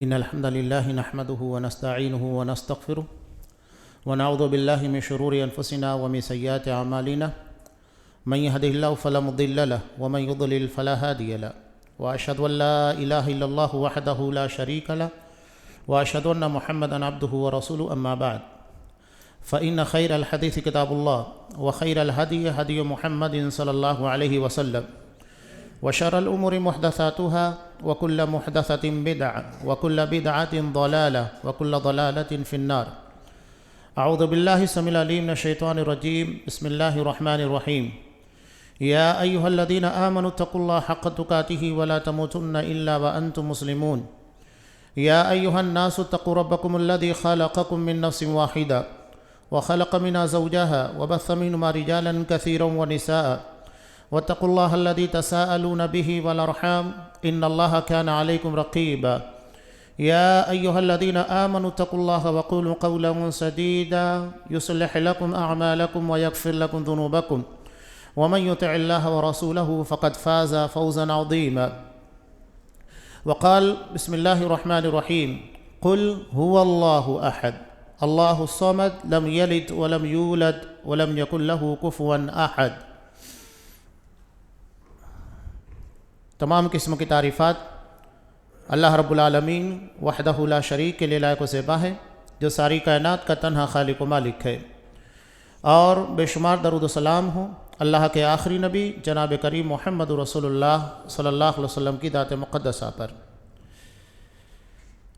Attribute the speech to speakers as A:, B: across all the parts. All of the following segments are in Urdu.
A: إن الحمد لله نحمده ونستعينه ونستغفره ونعوذ بالله من شرور أنفسنا ومن سيئات أعمالنا من يهده الله فلا مضل له ومن يضلل فلا هادي له وأشهد أن لا إله إلا الله وحده لا شريك له وأشهد أن محمدا عبده ورسوله أما بعد فإن خير الحديث كتاب الله وخير الهدي هدي محمد صلى الله عليه وسلم وشر الأمور محدثاتها وكل محدثة بدعة وكل بدعة ضلالة وكل ضلالة في النار. أعوذ بالله السميع العليم من الشيطان الرجيم. بسم الله الرحمن الرحيم. يا أيها الذين آمنوا اتقوا الله حق تقاته ولا تموتن إلا وأنتم مسلمون. يا أيها الناس اتقوا ربكم الذي خلقكم من نفس واحدة وخلق منها زوجها وبث منهما رجالا كثيرا ونساء واتقوا الله الذي تساءلون به والأرحام إن الله كان عليكم رقيبا. يا أيها الذين آمنوا اتقوا الله وقولوا قولا سديدا يصلح لكم أعمالكم ويغفر لكم ذنوبكم ومن يطع الله ورسوله فقد فاز فوزا عظيما. وقال بسم الله الرحمن الرحيم قل هو الله أحد الله الصمد لم يلد ولم يولد ولم يكن له كفوا أحد. تمام قسم کی تعریفات اللہ رب العالمین وحدہ لا شریک کے لیے لائق و زیبا ہے، جو ساری کائنات کا تنہا خالق و مالک ہے، اور بے شمار درود و سلام ہوں اللہ کے آخری نبی جناب کریم محمد رسول اللہ صلی اللہ علیہ وسلم کی ذات مقدسہ پر۔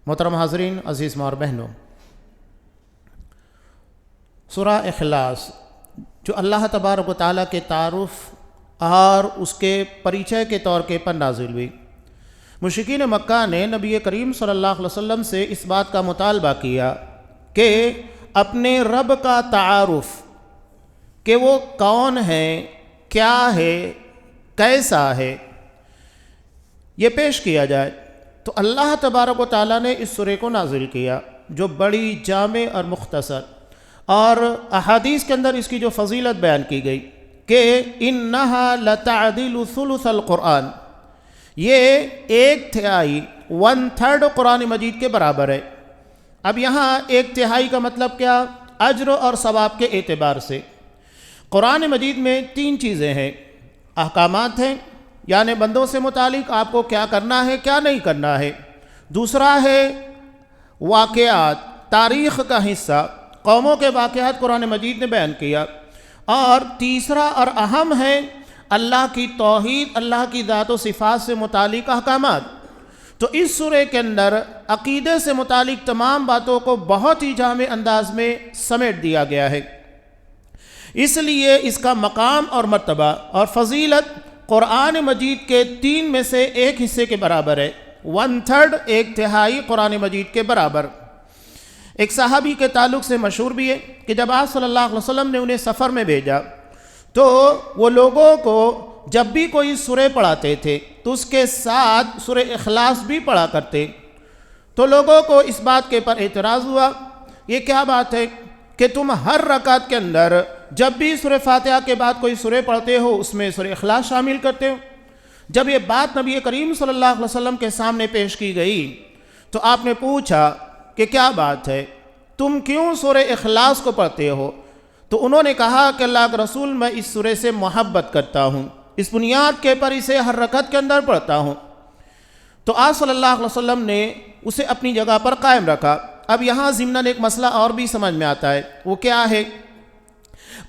A: محترم حاضرین، عزیز ماں اور بہنوں، سورہ اخلاص جو اللہ تبارک و تعالیٰ کے تعارف اور اس کے پریچے کے طور کے پر نازل ہوئی، مشرکین مکہ نے نبی کریم صلی اللہ علیہ وسلم سے اس بات کا مطالبہ کیا کہ اپنے رب کا تعارف، کہ وہ کون ہے، کیا ہے، کیسا ہے، یہ پیش کیا جائے۔ تو اللہ تبارک و تعالیٰ نے اس سورہ کو نازل کیا جو بڑی جامع اور مختصر، اور احادیث کے اندر اس کی جو فضیلت بیان کی گئی کہ انہا لتعدل ثلث القرآن، یہ 1/3 1/3 قرآن مجید کے برابر ہے۔ اب یہاں 1/3 کا مطلب کیا؟ اجر اور ثواب کے اعتبار سے قرآن مجید میں 3 چیزیں ہیں، احکامات ہیں، یعنی بندوں سے متعلق آپ کو کیا کرنا ہے کیا نہیں کرنا ہے۔ دوسرا ہے واقعات، تاریخ کا حصہ، قوموں کے واقعات قرآن مجید نے بیان کیا۔ اور تیسرا اور اہم ہے اللہ کی توحید، اللہ کی ذات و صفات سے متعلق احکامات۔ تو اس سورہ کے اندر عقیدے سے متعلق تمام باتوں کو بہت ہی جامع انداز میں سمیٹ دیا گیا ہے، اس لیے اس کا مقام اور مرتبہ اور فضیلت قرآن مجید کے 3 میں سے 1 حصے کے برابر ہے، 1/3 1/3 قرآن مجید کے برابر۔ ایک صحابی کے تعلق سے مشہور بھی ہے کہ جب آپ صلی اللہ علیہ وسلم نے انہیں سفر میں بھیجا تو وہ لوگوں کو جب بھی کوئی سورہ پڑھاتے تھے تو اس کے ساتھ سورہ اخلاص بھی پڑھا کرتے۔ تو لوگوں کو اس بات کے پر اعتراض ہوا، یہ کیا بات ہے کہ تم ہر رکعت کے اندر جب بھی سورہ فاتحہ کے بعد کوئی سورہ پڑھتے ہو اس میں سورہ اخلاص شامل کرتے ہو؟ جب یہ بات نبی کریم صلی اللہ علیہ وسلم کے سامنے پیش کی گئی تو آپ نے پوچھا کہ کیا بات ہے، تم کیوں سورہ اخلاص کو پڑھتے ہو؟ تو انہوں نے کہا کہ اللہ کے رسول، میں اس سورہ سے محبت کرتا ہوں، اس بنیاد کے پر اسے ہر رکعت کے اندر پڑھتا ہوں۔ تو آپ صلی اللہ علیہ وسلم نے اسے اپنی جگہ پر قائم رکھا۔ اب یہاں ضمناً ایک مسئلہ اور بھی سمجھ میں آتا ہے، وہ کیا ہے؟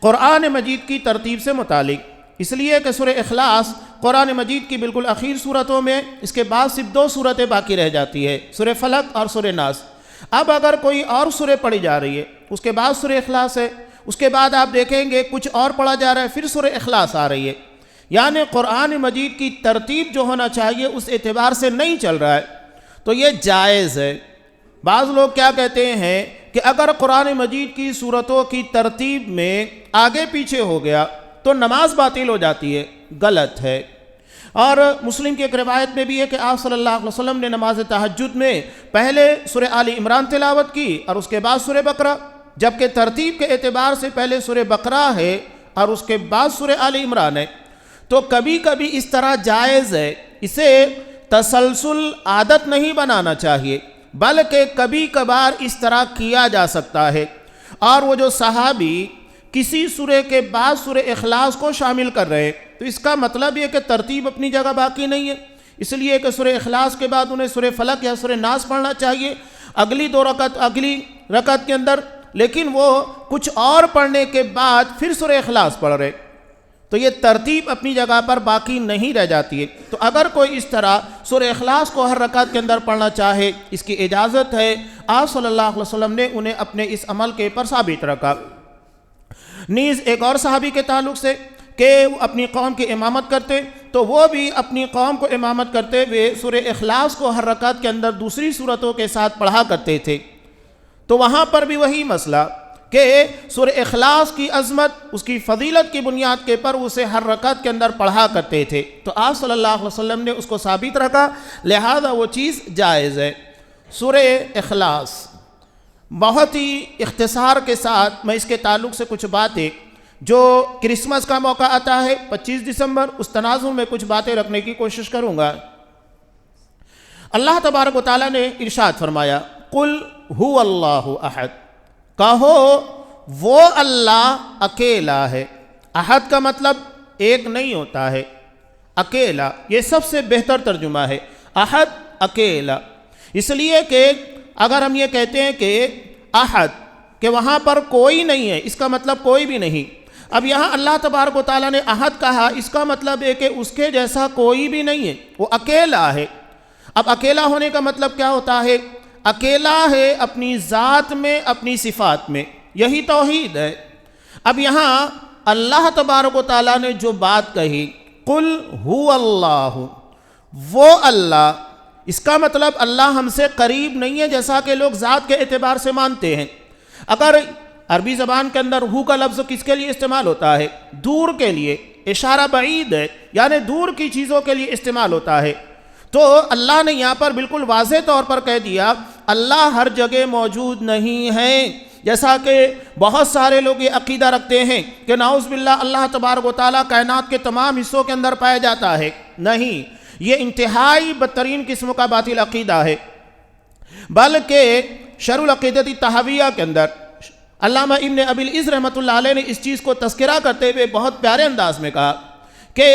A: قرآن مجید کی ترتیب سے متعلق، اس لیے کہ سورہ اخلاص قرآن مجید کی بالکل اخیر صورتوں میں، اس کے بعد صرف 2 صورتیں باقی رہ جاتی ہے، سورہ فلق اور سورہ ناس۔ اب اگر کوئی اور سورہ پڑھی جا رہی ہے، اس کے بعد سورہ اخلاص ہے، اس کے بعد آپ دیکھیں گے کچھ اور پڑھا جا رہا ہے، پھر سورہ اخلاص آ رہی ہے، یعنی قرآن مجید کی ترتیب جو ہونا چاہیے اس اعتبار سے نہیں چل رہا ہے۔ تو یہ جائز ہے۔ بعض لوگ کیا کہتے ہیں کہ اگر قرآن مجید کی سورتوں کی ترتیب میں آگے پیچھے ہو گیا تو نماز باطل ہو جاتی ہے، غلط ہے۔ اور مسلم کی ایک روایت میں بھی ہے کہ آپ صلی اللہ علیہ وسلم نے نماز تہجد میں پہلے سورہ آل عمران تلاوت کی اور اس کے بعد سورہ بقرہ، جبکہ ترتیب کے اعتبار سے پہلے سورہ بقرہ ہے اور اس کے بعد سورہ آل عمران ہے۔ تو کبھی کبھی اس طرح جائز ہے، اسے تسلسل عادت نہیں بنانا چاہیے، بلکہ کبھی کبھار اس طرح کیا جا سکتا ہے۔ اور وہ جو صحابی کسی سورہ کے بعد سورہ اخلاص کو شامل کر رہے، تو اس کا مطلب یہ کہ ترتیب اپنی جگہ باقی نہیں ہے، اس لیے کہ سورہ اخلاص کے بعد انہیں سورہ فلق یا سورہ ناس پڑھنا چاہیے اگلی رکعت کے اندر، لیکن وہ کچھ اور پڑھنے کے بعد پھر سورہ اخلاص پڑھ رہے، تو یہ ترتیب اپنی جگہ پر باقی نہیں رہ جاتی ہے۔ تو اگر کوئی اس طرح سورہ اخلاص کو ہر رکعت کے اندر پڑھنا چاہے، اس کی اجازت ہے۔ آپ صلی اللہ علیہ وسلم نے انہیں اپنے اس عمل کے پر ثابت رکھا۔ نیز ایک اور صحابی کے تعلق سے کہ وہ اپنی قوم کی امامت کرتے، تو وہ بھی اپنی قوم کو امامت کرتے ہوئے سورہ اخلاص کو ہر رکعت کے اندر دوسری صورتوں کے ساتھ پڑھا کرتے تھے۔ تو وہاں پر بھی وہی مسئلہ کہ سورہ اخلاص کی عظمت، اس کی فضیلت کی بنیاد کے پر اسے ہر رکعت کے اندر پڑھا کرتے تھے، تو آپ صلی اللہ علیہ وسلم نے اس کو ثابت رکھا، لہذا وہ چیز جائز ہے۔ سورہ اخلاص بہت ہی اختصار کے ساتھ میں اس کے تعلق سے کچھ باتیں، جو کرسمس کا موقع آتا ہے 25 دسمبر، اس تناظر میں کچھ باتیں رکھنے کی کوشش کروں گا۔ اللہ تبارک و تعالیٰ نے ارشاد فرمایا، قل هو اللہ احد، کہو وہ اللہ اکیلا ہے۔ احد کا مطلب ایک نہیں ہوتا ہے، اکیلا، یہ سب سے بہتر ترجمہ ہے، احد اکیلا۔ اس لیے کہ اگر ہم یہ کہتے ہیں کہ احد، کہ وہاں پر کوئی نہیں ہے، اس کا مطلب کوئی بھی نہیں۔ اب یہاں اللہ تبارک و تعالیٰ نے احد کہا، اس کا مطلب ہے کہ اس کے جیسا کوئی بھی نہیں ہے، وہ اکیلا ہے۔ اب اکیلا ہونے کا مطلب کیا ہوتا ہے؟ اکیلا ہے اپنی ذات میں، اپنی صفات میں، یہی توحید ہے۔ اب یہاں اللہ تبارک و تعالیٰ نے جو بات کہی، قل هو اللہ، وہ اللہ، اس کا مطلب اللہ ہم سے قریب نہیں ہے جیسا کہ لوگ ذات کے اعتبار سے مانتے ہیں۔ اگر عربی زبان کے اندر ہو کا لفظ کس کے لیے استعمال ہوتا ہے؟ دور کے لیے، اشارہ بعید ہے، یعنی دور کی چیزوں کے لیے استعمال ہوتا ہے۔ تو اللہ نے یہاں پر بالکل واضح طور پر کہہ دیا اللہ ہر جگہ موجود نہیں ہے، جیسا کہ بہت سارے لوگ یہ عقیدہ رکھتے ہیں کہ نعوذ باللہ اللہ تبارک و تعالیٰ کائنات کے تمام حصوں کے اندر پایا جاتا ہے۔ نہیں، یہ انتہائی بدترین قسم کا باطل عقیدہ ہے۔ بلکہ شرح العقیدۃ الطحاویہ کے اندر علامہ ابن ابی العز رحمۃ اللہ علیہ نے اس چیز کو تذکرہ کرتے ہوئے بہت پیارے انداز میں کہا کہ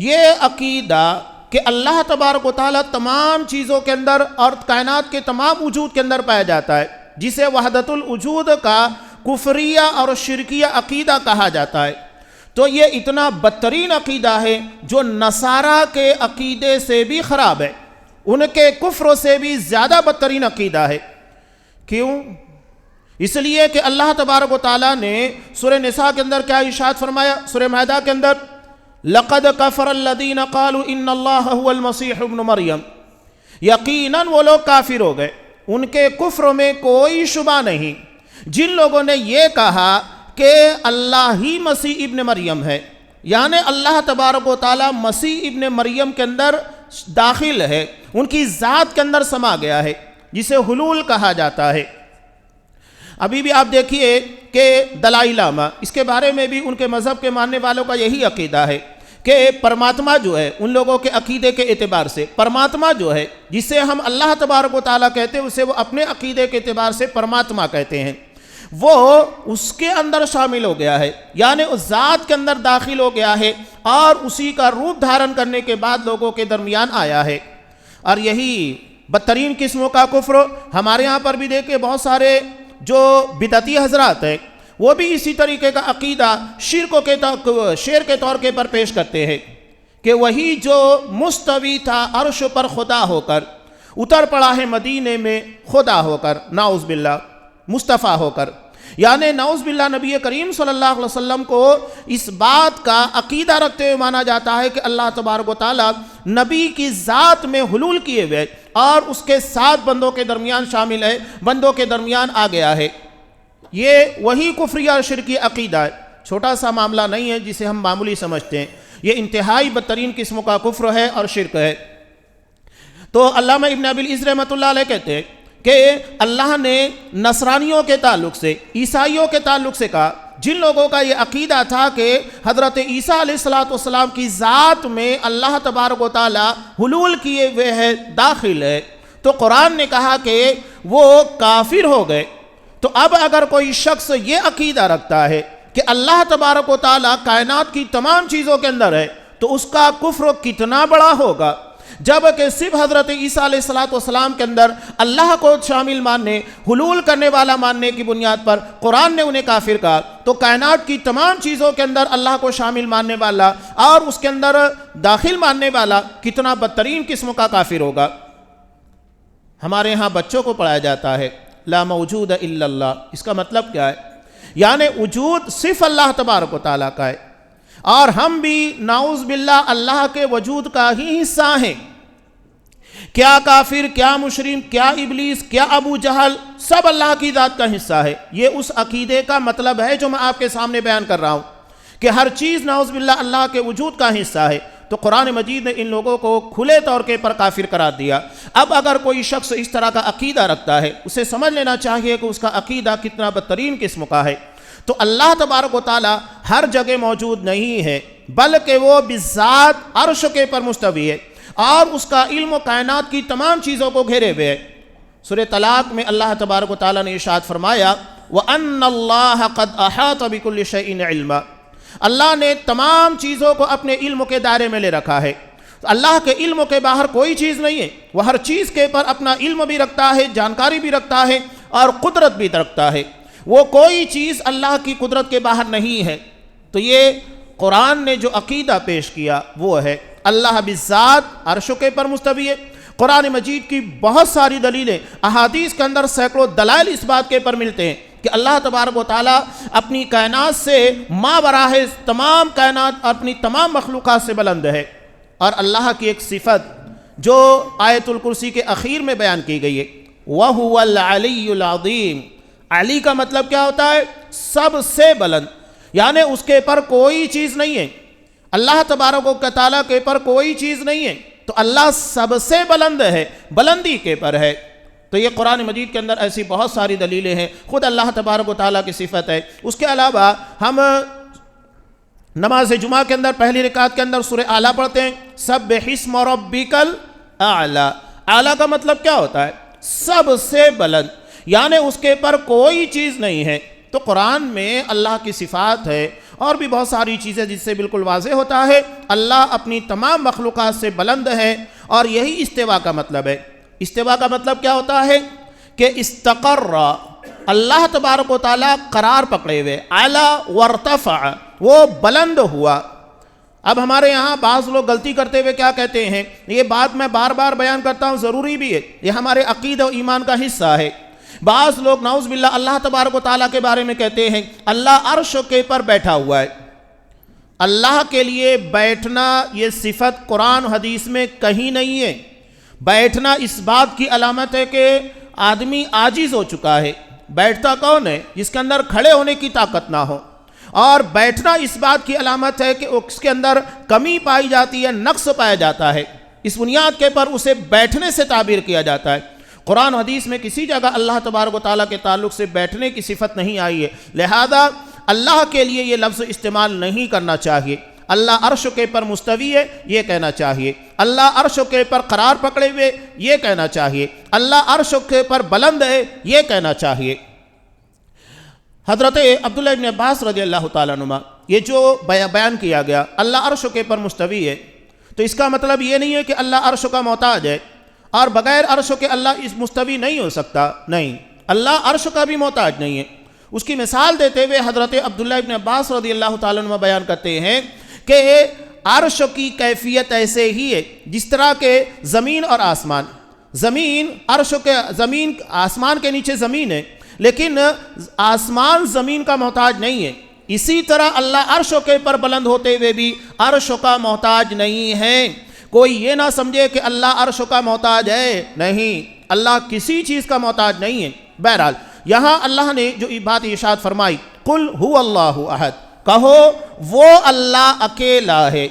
A: یہ عقیدہ کہ اللہ تبارک و تعالیٰ تمام چیزوں کے اندر اور کائنات کے تمام وجود کے اندر پایا جاتا ہے، جسے وحدت الوجود کا کفریہ اور شرکیہ عقیدہ کہا جاتا ہے، تو یہ اتنا بدترین عقیدہ ہے جو نصارہ کے عقیدے سے بھی خراب ہے، ان کے کفر سے بھی زیادہ بدترین عقیدہ ہے۔ کیوں؟ اس لیے کہ اللہ تبارک و تعالیٰ نے سورہ نساء کے اندر کیا ارشاد فرمایا؟ سورہ مائدہ کے اندر لقد کفر الذین قالوا ان اللہ هو المسیح ابن مریم، یقیناً وہ لوگ کافر ہو گئے، ان کے کفر میں کوئی شبہ نہیں، جن لوگوں نے یہ کہا کہ اللہ ہی مسیح ابن مریم ہے، یعنی اللہ تبارک و تعالیٰ مسیح ابن مریم کے اندر داخل ہے، ان کی ذات کے اندر سما گیا ہے، جسے حلول کہا جاتا ہے۔ ابھی بھی آپ دیکھیے کہ دلائی لاما، اس کے بارے میں بھی ان کے مذہب کے ماننے والوں کا یہی عقیدہ ہے کہ پرماتما جو ہے، ان لوگوں کے عقیدے کے اعتبار سے پرماتما جو ہے، جسے ہم اللہ تبارک و تعالیٰ کہتے ہیں، اسے وہ اپنے عقیدے کے اعتبار سے پرماتما کہتے ہیں، وہ اس کے اندر شامل ہو گیا ہے، یعنی اس ذات کے اندر داخل ہو گیا ہے اور اسی کا روپ دھارن کرنے کے بعد لوگوں کے درمیان آیا ہے۔ اور یہی بدترین قسموں کا کفر ہمارے ہاں پر بھی دیکھیں، بہت سارے جو بدعتی حضرات ہیں وہ بھی اسی طریقے کا عقیدہ شیر کے طور کے پر پیش کرتے ہیں کہ وہی جو مستوی تھا عرش پر خدا ہو کر، اتر پڑا ہے مدینے میں خدا ہو کر، نعوذ باللہ، مصطفیٰ ہو کر، یعنی نعوذ باللہ نبی کریم صلی اللہ علیہ وسلم کو اس بات کا عقیدہ رکھتے ہوئے مانا جاتا ہے کہ اللہ تبارک و تعالیٰ نبی کی ذات میں حلول کیے ہوئے اور اس کے ساتھ بندوں کے درمیان شامل ہے، بندوں کے درمیان آ گیا ہے۔ یہ وہی کفریہ اور شرکی عقیدہ ہے، چھوٹا سا معاملہ نہیں ہے جسے ہم معمولی سمجھتے ہیں، یہ انتہائی بدترین قسم کا کفر ہے اور شرک ہے۔ تو علامہ ابن ابی العز رحمۃ اللہ علیہ کہتے ہیں کہ اللہ نے نصرانیوں کے تعلق سے، عیسائیوں کے تعلق سے کہا، جن لوگوں کا یہ عقیدہ تھا کہ حضرت عیسیٰ علیہ السلام کی ذات میں اللہ تبارک و تعالی حلول کیے ہوئے ہے، داخل ہے، تو قرآن نے کہا کہ وہ کافر ہو گئے۔ تو اب اگر کوئی شخص یہ عقیدہ رکھتا ہے کہ اللہ تبارک و تعالیٰ کائنات کی تمام چیزوں کے اندر ہے تو اس کا کفر کتنا بڑا ہوگا، جبکہ صرف حضرت عیسیٰ علیہ السلام کے اندر اللہ کو شامل ماننے، حلول کرنے والا ماننے کی بنیاد پر قرآن نے انہیں کافر کہا، تو کائنات کی تمام چیزوں کے اندر اللہ کو شامل ماننے والا اور اس کے اندر داخل ماننے والا کتنا بدترین قسم کا کافر ہوگا۔ ہمارے ہاں بچوں کو پڑھایا جاتا ہے لا موجود الا اللہ، اس کا مطلب کیا ہے؟ یعنی وجود صرف اللہ تبارک و تعالیٰ کا ہے، اور ہم بھی نعوذ باللہ اللہ کے وجود کا ہی حصہ ہیں۔ کیا کافر، کیا مشرک، کیا ابلیس، کیا ابو جہل، سب اللہ کی ذات کا حصہ ہے۔ یہ اس عقیدے کا مطلب ہے جو میں آپ کے سامنے بیان کر رہا ہوں کہ ہر چیز نعوذ باللہ اللہ کے وجود کا حصہ ہے۔ تو قرآن مجید نے ان لوگوں کو کھلے طور پر کافر قرار دیا۔ اب اگر کوئی شخص اس طرح کا عقیدہ رکھتا ہے، اسے سمجھ لینا چاہیے کہ اس کا عقیدہ کتنا بدترین قسم کا ہے۔ تو اللہ تبارک و تعالی ہر جگہ موجود نہیں ہے، بلکہ وہ بذات عرش کے پر مستوی ہے، اور اس کا علم و کائنات کی تمام چیزوں کو گھیرے ہوئے ہے۔ سورہ طلاق میں اللہ تبارک و تعالی نے ارشاد فرمایا وَأَنَّ اللَّهَ قَدْ أَحَاطَ بِكُلِّ شَيْءٍ عِلْمًا، اللہ نے تمام چیزوں کو اپنے علم کے دائرے میں لے رکھا ہے۔ اللہ کے علم کے باہر کوئی چیز نہیں ہے، وہ ہر چیز کے پر اپنا علم بھی رکھتا ہے، جانکاری بھی رکھتا ہے اور قدرت بھی رکھتا ہے۔ وہ کوئی چیز اللہ کی قدرت کے باہر نہیں ہے۔ تو یہ قرآن نے جو عقیدہ پیش کیا وہ ہے اللہ بذات عرش کے پر مستوی ہے۔ قرآن مجید کی بہت ساری دلیلیں، احادیث کے اندر سینکڑوں دلائل اس بات کے پر ملتے ہیں کہ اللہ تبارک و تعالیٰ اپنی کائنات سے ماوراء تمام کائنات اپنی تمام مخلوقات سے بلند ہے۔ اور اللہ کی ایک صفت جو آیت الکرسی کے اخیر میں بیان کی گئی ہے وَهُوَ الْعَلِيُّ الْعَظِيمُ، علی کا مطلب کیا ہوتا ہے؟ سب سے بلند، یعنی اس کے پر کوئی چیز نہیں ہے۔ اللہ تبارک و تعالیٰ کے پر کوئی چیز نہیں ہے، تو اللہ سب سے بلند ہے، بلندی کے پر ہے۔ تو یہ قرآن مجید کے اندر ایسی بہت ساری دلیلیں ہیں، خود اللہ تبارک و تعالیٰ کی صفت ہے۔ اس کے علاوہ ہم نماز جمعہ کے اندر پہلی رکعت کے اندر سورہ اعلیٰ پڑھتے ہیں سبح اسم ربک الاعلیٰ۔ اعلیٰ کا مطلب کیا ہوتا ہے؟ سب سے بلند، یعنی اس کے پر کوئی چیز نہیں ہے۔ تو قرآن میں اللہ کی صفات ہے اور بھی بہت ساری چیزیں جس سے بالکل واضح ہوتا ہے اللہ اپنی تمام مخلوقات سے بلند ہے، اور یہی استوا کا مطلب ہے۔ استوا کا مطلب کیا ہوتا ہے؟ کہ استقر، اللہ تبارک و تعالیٰ قرار پکڑے ہوئے، علا وارتفع، وہ بلند ہوا۔ اب ہمارے یہاں بعض لوگ غلطی کرتے ہوئے کیا کہتے ہیں، یہ بات میں بار بار بیان کرتا ہوں، ضروری بھی ہے، یہ ہمارے عقیدہ و ایمان کا حصہ ہے۔ بعض لوگ نعوذ باللہ اللہ تبارک و تعالیٰ کے بارے میں کہتے ہیں اللہ عرش کے پر بیٹھا ہوا ہے۔ اللہ کے لیے بیٹھنا یہ صفت قرآن حدیث میں کہیں نہیں ہے۔ بیٹھنا اس بات کی علامت ہے کہ آدمی عاجز ہو چکا ہے۔ بیٹھتا کون ہے؟ جس کے اندر کھڑے ہونے کی طاقت نہ ہو، اور بیٹھنا اس بات کی علامت ہے کہ اس کے اندر کمی پائی جاتی ہے، نقص پایا جاتا ہے، اس بنیاد کے پر اسے بیٹھنے سے تعبیر کیا جاتا ہے۔ قرآن حدیث میں کسی جگہ اللہ تبارک و تعالیٰ کے تعلق سے بیٹھنے کی صفت نہیں آئی ہے، لہذا اللہ کے لیے یہ لفظ استعمال نہیں کرنا چاہیے۔ اللہ عرش کے پر مستوی ہے یہ کہنا چاہیے، اللہ عرش کے پر قرار پکڑے ہوئے یہ کہنا چاہیے، اللہ عرش کے پر بلند ہے یہ کہنا چاہیے۔ حضرت عبداللہ ابن عباس رضی اللہ تعالیٰ عنہ یہ جو بیان کیا گیا اللہ عرش کے پر مستوی ہے، تو اس کا مطلب یہ نہیں ہے کہ اللہ عرش کا محتاج ہے اور بغیر عرش کے اللہ اس مستوی نہیں ہو سکتا، نہیں، اللہ عرش کا بھی محتاج نہیں ہے۔ اس کی مثال دیتے ہوئے حضرت عبداللہ ابن عباس رضی اللہ تعالیٰ عنہ بیان کرتے ہیں کہ عرش کی کیفیت ایسے ہی ہے جس طرح کہ زمین اور آسمان، زمین عرش کے، زمین آسمان کے نیچے زمین ہے، لیکن آسمان زمین کا محتاج نہیں ہے، اسی طرح اللہ عرش کے پر بلند ہوتے ہوئے بھی عرش کا محتاج نہیں ہے۔ کوئی یہ نہ سمجھے کہ اللہ عرش کا محتاج ہے، نہیں، اللہ کسی چیز کا محتاج نہیں ہے۔ بہرحال یہاں اللہ نے جو بات ارشاد فرمائی قل هو اللہ احد، کہو وہ اللہ اکیلا ہے۔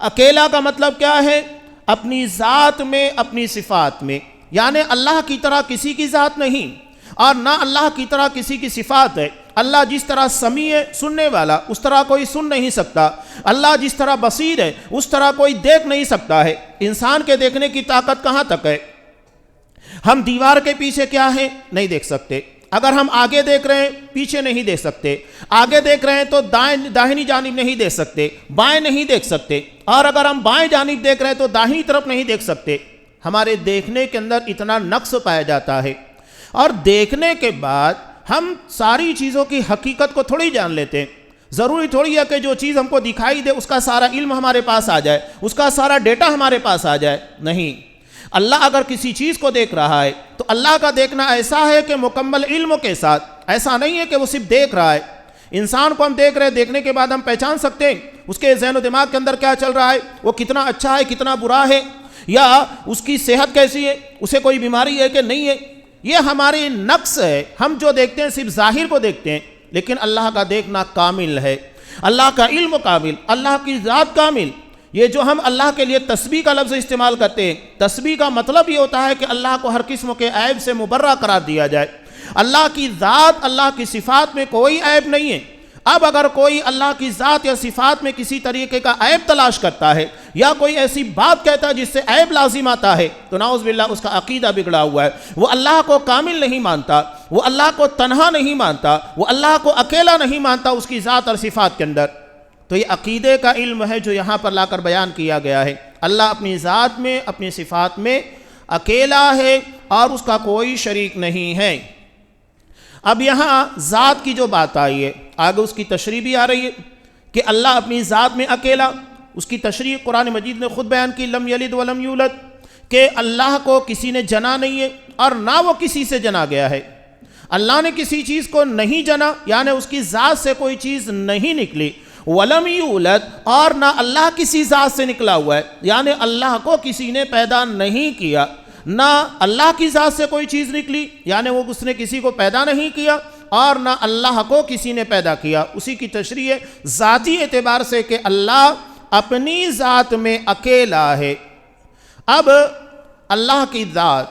A: اکیلا کا مطلب کیا ہے؟ اپنی ذات میں، اپنی صفات میں، یعنی اللہ کی طرح کسی کی ذات نہیں اور نہ اللہ کی طرح کسی کی صفات ہے۔ اللہ جس طرح سمیع ہے، سننے والا، اس طرح کوئی سن نہیں سکتا۔ اللہ جس طرح بصیر ہے اس طرح کوئی دیکھ نہیں سکتا ہے۔ انسان کے دیکھنے کی طاقت کہاں تک ہے؟ ہم دیوار کے پیچھے کیا ہے نہیں دیکھ سکتے، اگر ہم آگے دیکھ رہے ہیں پیچھے نہیں دیکھ سکتے، آگے دیکھ رہے ہیں تو داہنی جانب نہیں دیکھ سکتے، بائیں نہیں دیکھ سکتے، اور اگر ہم بائیں جانب دیکھ رہے ہیں تو داہنی طرف نہیں دیکھ سکتے۔ ہمارے دیکھنے کے اندر اتنا نقص پایا جاتا ہے، اور دیکھنے کے بعد ہم ساری چیزوں کی حقیقت کو تھوڑی جان لیتے ہیں۔ ضروری تھوڑی ہے کہ جو چیز ہم کو دکھائی دے اس کا سارا علم ہمارے پاس آ جائے، اس کا سارا ڈیٹا ہمارے پاس آ جائے، نہیں۔ اللہ اگر کسی چیز کو دیکھ رہا ہے تو اللہ کا دیکھنا ایسا ہے کہ مکمل علم کے ساتھ، ایسا نہیں ہے کہ وہ صرف دیکھ رہا ہے۔ انسان کو ہم دیکھ رہے ہیں، دیکھنے کے بعد ہم پہچان سکتے ہیں اس کے ذہن و دماغ کے اندر کیا چل رہا ہے، وہ کتنا اچھا ہے کتنا برا ہے، یا اس کی صحت کیسی ہے، اسے کوئی بیماری ہے کہ نہیں ہے۔ یہ ہماری نقص ہے، ہم جو دیکھتے ہیں صرف ظاہر کو دیکھتے ہیں، لیکن اللہ کا دیکھنا کامل ہے، اللہ کا علم کامل، اللہ کی ذات کامل۔ یہ جو ہم اللہ کے لیے تسبیح کا لفظ استعمال کرتے ہیں، تسبیح کا مطلب یہ ہوتا ہے کہ اللہ کو ہر قسم کے عیب سے مبرہ قرار دیا جائے۔ اللہ کی ذات، اللہ کی صفات میں کوئی عیب نہیں ہے۔ اب اگر کوئی اللہ کی ذات یا صفات میں کسی طریقے کا عیب تلاش کرتا ہے، یا کوئی ایسی بات کہتا ہے جس سے عیب لازم آتا ہے، تو نعوذ باللہ اس کا عقیدہ بگڑا ہوا ہے، وہ اللہ کو کامل نہیں مانتا، وہ اللہ کو تنہا نہیں مانتا، وہ اللہ کو اکیلا نہیں مانتا اس کی ذات اور صفات کے اندر۔ تو یہ عقیدے کا علم ہے جو یہاں پر لا کر بیان کیا گیا ہے۔ اللہ اپنی ذات میں، اپنی صفات میں اکیلا ہے اور اس کا کوئی شریک نہیں ہے۔ اب یہاں ذات کی جو بات آئی ہے، آگے اس کی تشریح بھی آ رہی ہے کہ اللہ اپنی ذات میں اکیلا، اس کی تشریح قرآن مجید نے خود بیان کی، لم یلد ولم یولد، کہ اللہ کو کسی نے جنا نہیں ہے اور نہ وہ کسی سے جنا گیا ہے۔ اللہ نے کسی چیز کو نہیں جنا، یعنی اس کی ذات سے کوئی چیز نہیں نکلی۔ ولم یولد، اور نہ اللہ کسی ذات سے نکلا ہوا ہے، یعنی اللہ کو کسی نے پیدا نہیں کیا، نہ اللہ کی ذات سے کوئی چیز نکلی، یعنی وہ اس نے کسی کو پیدا نہیں کیا، اور نہ اللہ کو کسی نے پیدا کیا۔ اسی کی تشریح ہے ذاتی اعتبار سے کہ اللہ اپنی ذات میں اکیلا ہے۔ اب اللہ کی ذات،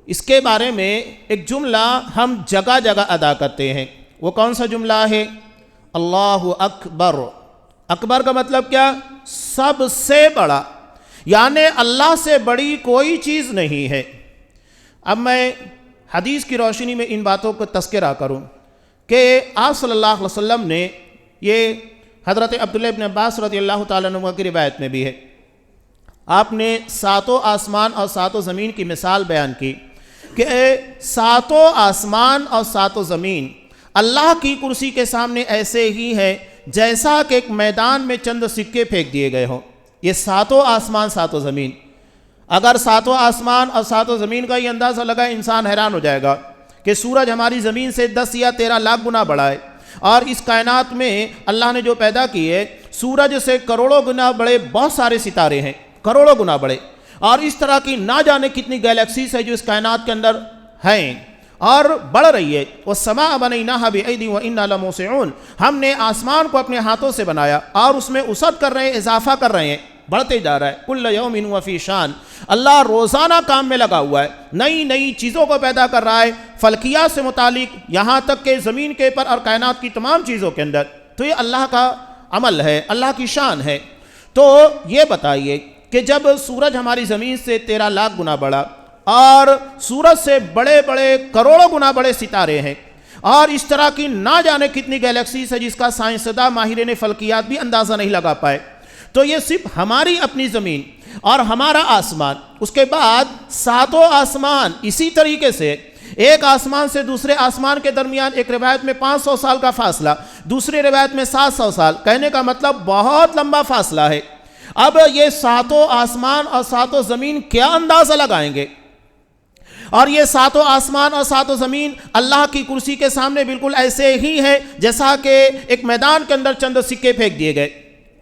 A: اس کے بارے میں ایک جملہ ہم جگہ جگہ ادا کرتے ہیں۔ وہ کون سا جملہ ہے؟ اللہ اکبر۔ اکبر کا مطلب کیا؟ سب سے بڑا، یعنی اللہ سے بڑی کوئی چیز نہیں ہے۔ اب میں حدیث کی روشنی میں ان باتوں کو تذکرہ کروں کہ آپ صلی اللہ علیہ وسلم نے، یہ حضرت عبداللہ ابن عباس رضی اللہ تعالیٰ عنہ کی روایت میں بھی ہے، آپ نے ساتوں آسمان اور ساتوں زمین کی مثال بیان کی کہ ساتوں آسمان اور ساتوں زمین اللہ کی کرسی کے سامنے ایسے ہی ہے جیسا کہ ایک میدان میں چند سکے پھینک دیے گئے ہوں۔ یہ ساتوں آسمان ساتوں زمین، اگر ساتوں آسمان اور ساتوں زمین کا یہ اندازہ لگا، انسان حیران ہو جائے گا کہ سورج ہماری زمین سے 10 یا 13 لاکھ گنا بڑا ہے، اور اس کائنات میں اللہ نے جو پیدا کی ہے، سورج سے کروڑوں گنا بڑے بہت سارے ستارے ہیں، کروڑوں گنا بڑے، اور اس طرح کی نہ جانے کتنی گیلیکسیز ہے جو اس کائنات کے اندر ہیں اور بڑھ رہی ہے۔ وَالسَّمَاءَ بَنَيْنَاهَا بِأَيْدٍ وَإِنَّا لَمُوسِعُونَ، ہم نے آسمان کو اپنے ہاتھوں سے بنایا اور اس میں وسعت کر رہے ہیں، اضافہ کر رہے ہیں، بڑھتے جا رہا ہے۔ کل یوم هو فی شان، اللہ روزانہ کام میں لگا ہوا ہے، نئی نئی چیزوں کو پیدا کر رہا ہے، فلکیات سے متعلق یہاں تک کہ زمین کے پر اور کائنات کی تمام چیزوں کے اندر۔ تو یہ اللہ کا عمل ہے، اللہ کی شان ہے۔ تو یہ بتائیے کہ جب سورج ہماری زمین سے 13 لاکھ گنا بڑا، اور سورج سے بڑے بڑے کروڑوں گنا بڑے ستارے ہیں، اور اس طرح کی نہ جانے کتنی گیلیکسیز ہے جس کا سائنسداں ماہرین فلکیات بھی اندازہ نہیں لگا پائے، تو یہ صرف ہماری اپنی زمین اور ہمارا آسمان، اس کے بعد ساتوں آسمان، اسی طریقے سے ایک آسمان سے دوسرے آسمان کے درمیان ایک روایت میں 500 سال کا فاصلہ، دوسری روایت میں 700 سال، کہنے کا مطلب بہت لمبا فاصلہ ہے۔ اب یہ ساتوں آسمان اور ساتوں زمین کیا اندازہ لگائیں گے؟ اور یہ ساتوں آسمان اور ساتوں زمین اللہ کی کرسی کے سامنے بالکل ایسے ہی ہے جیسا کہ ایک میدان کے اندر چند سکے پھینک دیے گئے۔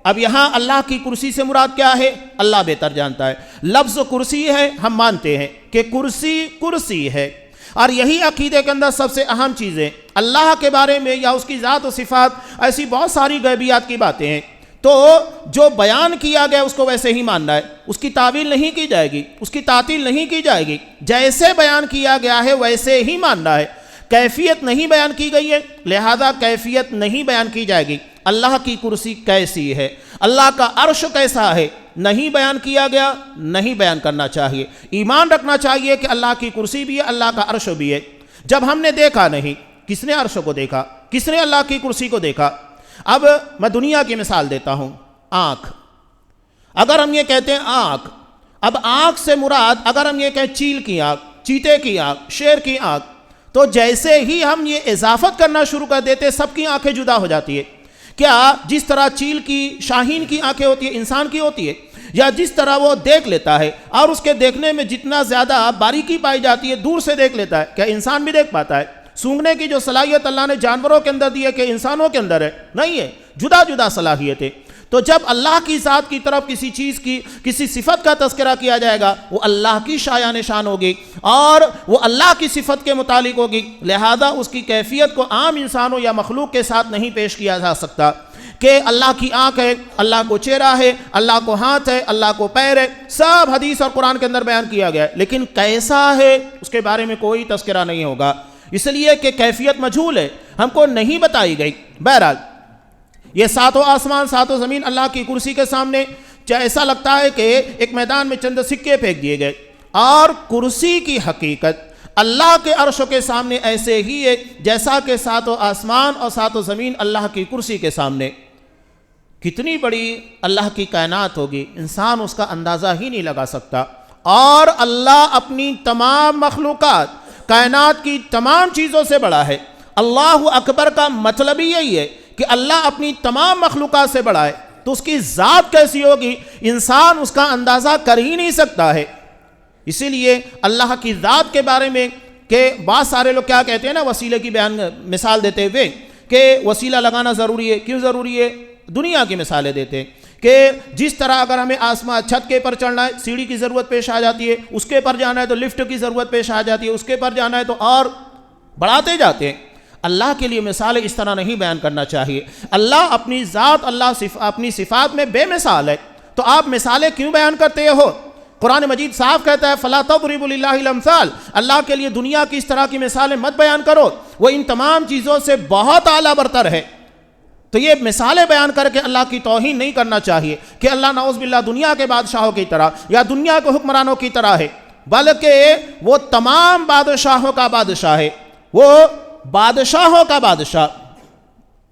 A: اب یہاں اللہ کی کرسی سے مراد کیا ہے؟ اللہ بہتر جانتا ہے۔ لفظ کرسی ہے، ہم مانتے ہیں کہ کرسی کرسی ہے، اور یہی عقیدے کے اندر سب سے اہم چیزیں اللہ کے بارے میں یا اس کی ذات و صفات، ایسی بہت ساری غیبیات کی باتیں ہیں، تو جو بیان کیا گیا اس کو ویسے ہی ماننا ہے، اس کی تعویل نہیں کی جائے گی، اس کی تعطیل نہیں کی جائے گی، جیسے بیان کیا گیا ہے ویسے ہی ماننا ہے۔ کیفیت نہیں بیان کی گئی ہے، لہذا کیفیت نہیں بیان کی جائے گی۔ اللہ کی کرسی کیسی ہے، اللہ کا عرش کیسا ہے، نہیں بیان کیا گیا، نہیں بیان کرنا چاہیے۔ ایمان رکھنا چاہیے کہ اللہ کی کرسی بھی ہے، اللہ کا عرش بھی ہے۔ جب ہم نے دیکھا نہیں، کس نے عرش کو دیکھا، کس نے اللہ کی کرسی کو دیکھا؟ اب میں دنیا کی مثال دیتا ہوں، آنکھ۔ اگر ہم یہ کہتے ہیں آنکھ، اب آنکھ سے مراد اگر ہم یہ کہیں چیل کی آنکھ، چیتے کی آنکھ، شیر کی آنکھ، تو جیسے ہی ہم یہ اضافت کرنا شروع کر دیتے سب کی آنکھیں جدا ہو جاتی ہے۔ کیا جس طرح چیل کی، شاہین کی آنکھیں ہوتی ہے، انسان کی ہوتی ہے، یا جس طرح وہ دیکھ لیتا ہے اور اس کے دیکھنے میں جتنا زیادہ باریکی پائی جاتی ہے دور سے دیکھ لیتا ہے، کیا انسان بھی دیکھ پاتا ہے؟ سونگھنے کی جو صلاحیت اللہ نے جانوروں کے اندر دی ہے کہ انسانوں کے اندر ہے؟ نہیں ہے، جدا جدا صلاحیت ہے۔ تو جب اللہ کی ذات کی طرف کسی چیز کی، کسی صفت کا تذکرہ کیا جائے گا، وہ اللہ کی شایان شان ہوگی اور وہ اللہ کی صفت کے متعلق ہوگی، لہذا اس کی کیفیت کو عام انسانوں یا مخلوق کے ساتھ نہیں پیش کیا جا سکتا کہ اللہ کی آنکھ ہے، اللہ کو چہرہ ہے، اللہ کو ہاتھ ہے، اللہ کو پیر ہے، سب حدیث اور قرآن کے اندر بیان کیا گیا ہے، لیکن کیسا ہے اس کے بارے میں کوئی تذکرہ نہیں ہوگا، اس لیے کہ کیفیت مجہول ہے، ہم کو نہیں بتائی گئی۔ بہرحال یہ ساتوں آسمان ساتوں زمین اللہ کی کرسی کے سامنے ایسا لگتا ہے کہ ایک میدان میں چند سکے پھینک دیے گئے، اور کرسی کی حقیقت اللہ کے عرش کے سامنے ایسے ہی ہے جیسا کہ ساتوں آسمان اور ساتوں زمین اللہ کی کرسی کے سامنے۔ کتنی بڑی اللہ کی کائنات ہوگی، انسان اس کا اندازہ ہی نہیں لگا سکتا، اور اللہ اپنی تمام مخلوقات، کائنات کی تمام چیزوں سے بڑا ہے۔ اللہ اکبر کا مطلب ہی یہی ہے کہ اللہ اپنی تمام مخلوقات سے بڑا ہے، تو اس کی ذات کیسی ہوگی انسان اس کا اندازہ کر ہی نہیں سکتا ہے۔ اسی لیے اللہ کی ذات کے بارے میں کہ بعض سارے لوگ کیا کہتے ہیں نا، وسیلے کی مثال دیتے ہوئے کہ وسیلہ لگانا ضروری ہے، کیوں ضروری ہے؟ دنیا کی مثالیں دیتے ہیں کہ جس طرح اگر ہمیں آسمان چھت کے پر چڑھنا ہے سیڑھی کی ضرورت پیش آ جاتی ہے، اس کے پر جانا ہے تو لفٹ کی ضرورت پیش آ جاتی ہے، اس کے پر جانا ہے تو اور بڑھاتے جاتے ہیں۔ اللہ کے لیے مثالیں اس طرح نہیں بیان کرنا چاہیے۔ اللہ اپنی ذات، اللہ اپنی صفات میں بے مثال ہے، تو آپ مثالیں کیوں بیان کرتے ہو؟ قرآن مجید صاف کہتا ہے فَلَا تَضْرِبُوا لِلَّهِ الْأَمْثَالَ، اللہ کے لیے دنیا کی اس طرح کی مثالیں مت بیان کرو، وہ ان تمام چیزوں سے بہت اعلیٰ برتر ہے۔ تو یہ مثالیں بیان کر کے اللہ کی توہین نہیں کرنا چاہیے کہ اللہ نعوذ باللہ دنیا کے بادشاہوں کی طرح یا دنیا کے حکمرانوں کی طرح ہے، بلکہ وہ تمام بادشاہوں کا بادشاہ ہے، وہ بادشاہوں کا بادشاہ،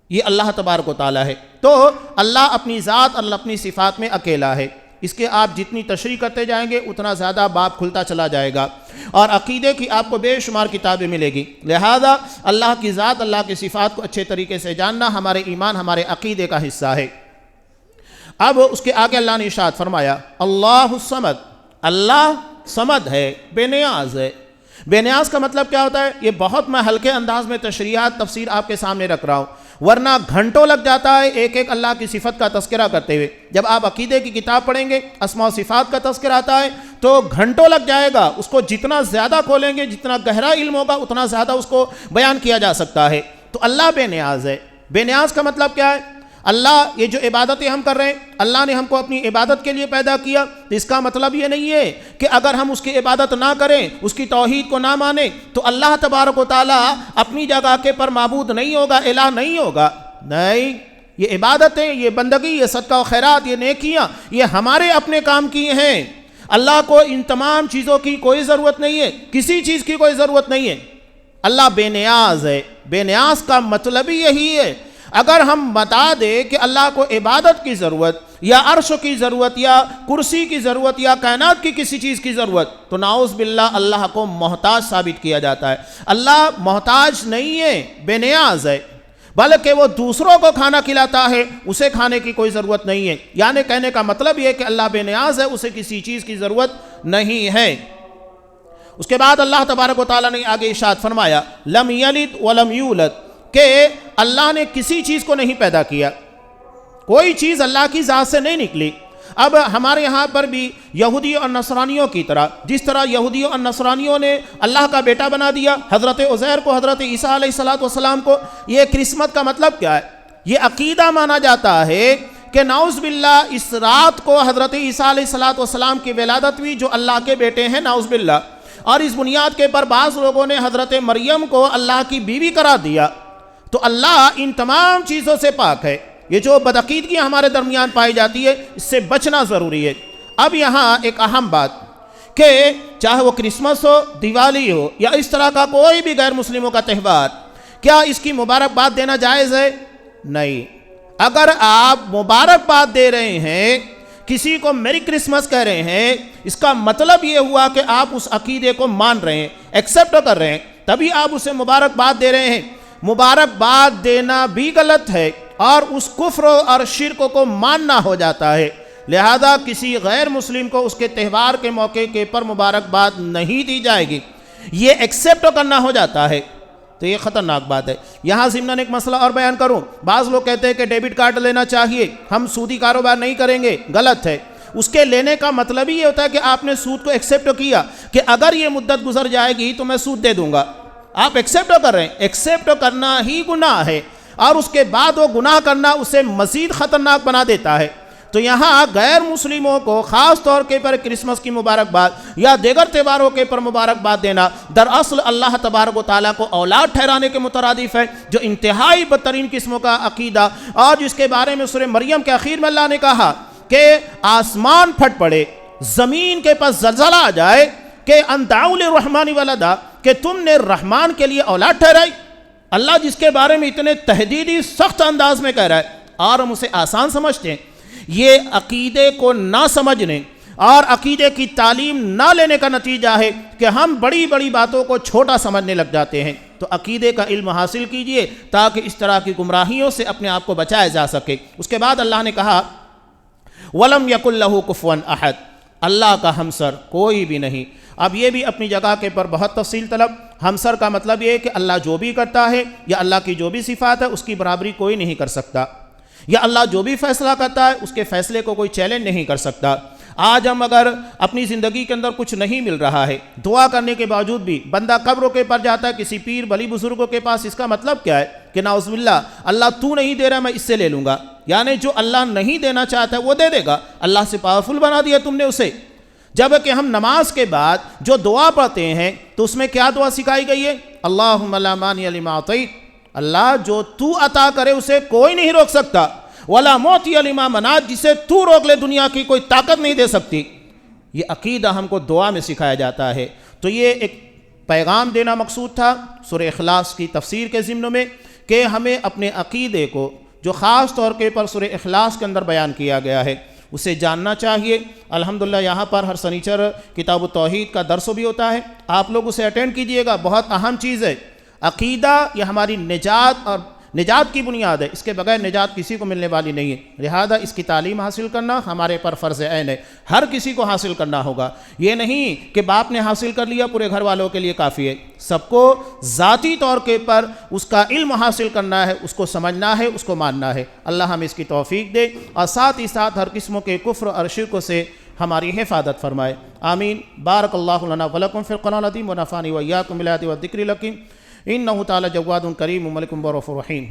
A: یہ اللہ تبارک و تعالیٰ ہے۔ تو اللہ اپنی ذات، اللہ اپنی صفات میں اکیلا ہے، اس کے آپ جتنی تشریح کرتے جائیں گے اتنا زیادہ باب کھلتا چلا جائے گا، اور عقیدے کی آپ کو بے شمار کتابیں ملے گی، لہذا اللہ کی ذات، اللہ کی صفات کو اچھے طریقے سے جاننا ہمارے ایمان، ہمارے عقیدے کا حصہ ہے۔ اب اس کے آگے اللہ نے ارشاد فرمایا اللہ الصمد، اللہ صمد ہے، بے نیاز ہے۔ بے نیاز کا مطلب کیا ہوتا ہے؟ یہ بہت میں ہلکے انداز میں تشریحات تفسیر آپ کے سامنے رکھ رہا ہوں، ورنہ گھنٹوں لگ جاتا ہے ایک ایک اللہ کی صفت کا تذکرہ کرتے ہوئے۔ جب آپ عقیدے کی کتاب پڑھیں گے، اسماء و صفات کا تذکرہ آتا ہے تو گھنٹوں لگ جائے گا، اس کو جتنا زیادہ کھولیں گے، جتنا گہرا علم ہوگا اتنا زیادہ اس کو بیان کیا جا سکتا ہے۔ تو اللہ بے نیاز ہے۔ بے نیاز کا مطلب کیا ہے؟ اللہ یہ جو عبادتیں ہم کر رہے ہیں، اللہ نے ہم کو اپنی عبادت کے لیے پیدا کیا، تو اس کا مطلب یہ نہیں ہے کہ اگر ہم اس کی عبادت نہ کریں، اس کی توحید کو نہ مانیں تو اللہ تبارک و تعالیٰ اپنی جگہ کے پر معبود نہیں ہوگا، الہ نہیں ہوگا۔ نہیں، یہ عبادتیں، یہ بندگی، یہ صدقہ و خیرات، یہ نیکیاں، یہ ہمارے اپنے کام کی ہیں۔ اللہ کو ان تمام چیزوں کی کوئی ضرورت نہیں ہے، کسی چیز کی کوئی ضرورت نہیں ہے۔ اللہ بے نیاز ہے۔ بے نیاز کا مطلب ہی یہی ہے۔ اگر ہم بتا دیں کہ اللہ کو عبادت کی ضرورت یا عرش کی ضرورت یا کرسی کی ضرورت یا کائنات کی کسی چیز کی ضرورت، تو نعوذ باللہ اللہ کو محتاج ثابت کیا جاتا ہے۔ اللہ محتاج نہیں ہے، بے نیاز ہے، بلکہ وہ دوسروں کو کھانا کھلاتا ہے، اسے کھانے کی کوئی ضرورت نہیں ہے۔ یعنی کہنے کا مطلب یہ کہ اللہ بے نیاز ہے، اسے کسی چیز کی ضرورت نہیں ہے۔ اس کے بعد اللہ تبارک و تعالیٰ نے آگے ارشاد فرمایا لم یلد ولم یولد، کہ اللہ نے کسی چیز کو نہیں پیدا کیا، کوئی چیز اللہ کی ذات سے نہیں نکلی۔ اب ہمارے یہاں پر بھی یہودیوں اور نصرانیوں کی طرح، جس طرح یہودیوں اور نصرانیوں نے اللہ کا بیٹا بنا دیا حضرت عزیر کو، حضرت عیسیٰ علیہ السلام کو، یہ کرسمت کا مطلب کیا ہے؟ یہ عقیدہ مانا جاتا ہے کہ نعوذ باللہ اس رات کو حضرت عیسیٰ علیہ السلام کی ولادت ہوئی، جو اللہ کے بیٹے ہیں، نعوذ باللہ، اور اس بنیاد کے پر بعض لوگوں نے حضرت مریم کو اللہ کی بیوی قرار دیا۔ تو اللہ ان تمام چیزوں سے پاک ہے۔ یہ جو بدعقیدگیاں ہمارے درمیان پائی جاتی ہے اس سے بچنا ضروری ہے۔ اب یہاں ایک اہم بات کہ چاہے وہ کرسمس ہو، دیوالی ہو یا اس طرح کا کوئی بھی غیر مسلموں کا تہوار، کیا اس کی مبارکباد دینا جائز ہے؟ نہیں۔ اگر آپ مبارکباد دے رہے ہیں، کسی کو میری کرسمس کہہ رہے ہیں، اس کا مطلب یہ ہوا کہ آپ اس عقیدے کو مان رہے ہیں، ایکسیپٹ کر رہے ہیں، تبھی آپ اسے مبارکباد دے رہے ہیں۔ مبارکباد دینا بھی غلط ہے اور اس کفر اور شرک کو ماننا ہو جاتا ہے، لہذا کسی غیر مسلم کو اس کے تہوار کے موقع کے پر مبارکباد نہیں دی جائے گی، یہ ایکسیپٹ کرنا ہو جاتا ہے، تو یہ خطرناک بات ہے۔ یہاں ضمناً ایک مسئلہ اور بیان کروں، بعض لوگ کہتے ہیں کہ ڈیبٹ کارڈ لینا چاہیے، ہم سودی کاروبار نہیں کریں گے، غلط ہے۔ اس کے لینے کا مطلب ہی یہ ہوتا ہے کہ آپ نے سود کو ایکسیپٹ کیا کہ اگر یہ مدت گزر جائے گی تو میں سود دے دوں گا، آپ ایکسیپٹ کر رہے ہیں، ایکسیپٹ کرنا ہی گناہ ہے، اور اس کے بعد وہ گناہ کرنا اسے مزید خطرناک بنا دیتا ہے۔ تو یہاں غیر مسلموں کو خاص طور کے پر کرسمس کی مبارکباد یا دیگر تہواروں کے پر مبارکباد دینا دراصل اللہ تبارک و تعالیٰ کو اولاد ٹھہرانے کے مترادف ہے، جو انتہائی بدترین قسموں کا عقیدہ، اور جس کے بارے میں سورہ مریم کے آخر میں اللہ نے کہا کہ آسمان پھٹ پڑے، زمین کے پاس زلزلہ آ جائے کہ ان دعوا للرحمن ولدا، کہ تم نے رحمان کے لیے اولاد ٹھہرائی۔ اللہ جس کے بارے میں اتنے تہدیدی سخت انداز میں کہہ رہا ہے اور ہم اسے آسان سمجھتے ہیں، یہ عقیدے کو نہ سمجھنے اور عقیدے کی تعلیم نہ لینے کا نتیجہ ہے کہ ہم بڑی بڑی باتوں کو چھوٹا سمجھنے لگ جاتے ہیں۔ تو عقیدے کا علم حاصل کیجئے تاکہ اس طرح کی گمراہیوں سے اپنے آپ کو بچایا جا سکے۔ اس کے بعد اللہ نے کہا وَلَمْ يَكُنْ لَهُ كُفُوًا أَحَدٌ، اللہ کا ہمسر کوئی بھی نہیں۔ اب یہ بھی اپنی جگہ کے پر بہت تفصیل طلب۔ ہمسر کا مطلب یہ ہے کہ اللہ جو بھی کرتا ہے یا اللہ کی جو بھی صفات ہے اس کی برابری کوئی نہیں کر سکتا، یا اللہ جو بھی فیصلہ کرتا ہے اس کے فیصلے کو کوئی چیلنج نہیں کر سکتا۔ آج ہم اگر اپنی زندگی کے اندر کچھ نہیں مل رہا ہے، دعا کرنے کے باوجود بھی بندہ قبروں کے پر جاتا ہے کسی پیر بلی بزرگوں کے پاس، اس کا مطلب کیا ہے کہ نعوذ باللہ اللہ تو نہیں دے رہا میں اس سے لے لوں گا، یعنی جو اللہ نہیں دینا چاہتا ہے وہ دے دے گا، اللہ سے پاورفل بنا دیا تم نے اسے۔ جبکہ ہم نماز کے بعد جو دعا پڑھتے ہیں تو اس میں کیا دعا سکھائی گئی ہے؟ اللہم لا مانع لما اعطیت، اللہ جو تو عطا کرے اسے کوئی نہیں روک سکتا، ولا معطی لما منعت، جسے تو روک لے دنیا کی کوئی طاقت نہیں دے سکتی۔ یہ عقیدہ ہم کو دعا میں سکھایا جاتا ہے۔ تو یہ ایک پیغام دینا مقصود تھا سورہ اخلاص کی تفسیر کے ضمن میں کہ ہمیں اپنے عقیدے کو جو خاص طور کے پر سورہ اخلاص کے اندر بیان کیا گیا ہے اسے جاننا چاہیے۔ الحمدللہ یہاں پر ہر سنیچر کتاب التوحید کا درس بھی ہوتا ہے، آپ لوگ اسے اٹینڈ کیجئے گا، بہت اہم چیز ہے۔ عقیدہ یہ ہماری نجات اور نجات کی بنیاد ہے، اس کے بغیر نجات کسی کو ملنے والی نہیں ہے، لہذا اس کی تعلیم حاصل کرنا ہمارے پر فرض عین ہے، ہر کسی کو حاصل کرنا ہوگا۔ یہ نہیں کہ باپ نے حاصل کر لیا پورے گھر والوں کے لیے کافی ہے، سب کو ذاتی طور کے پر اس کا علم حاصل کرنا ہے، اس کو سمجھنا ہے، اس کو ماننا ہے۔ اللہ ہمیں اس کی توفیق دے اور ساتھ ہی ساتھ ہر قسموں کے کفر اور شرک سے ہماری حفاظت فرمائے، آمین۔ بارک اللہ لنا ولکم فی القرآن العظیم ونفعنی وإیاکم بالآیات والذکر الحکیم، انہ تعالی جواد کریم ملک رؤوف رحیم۔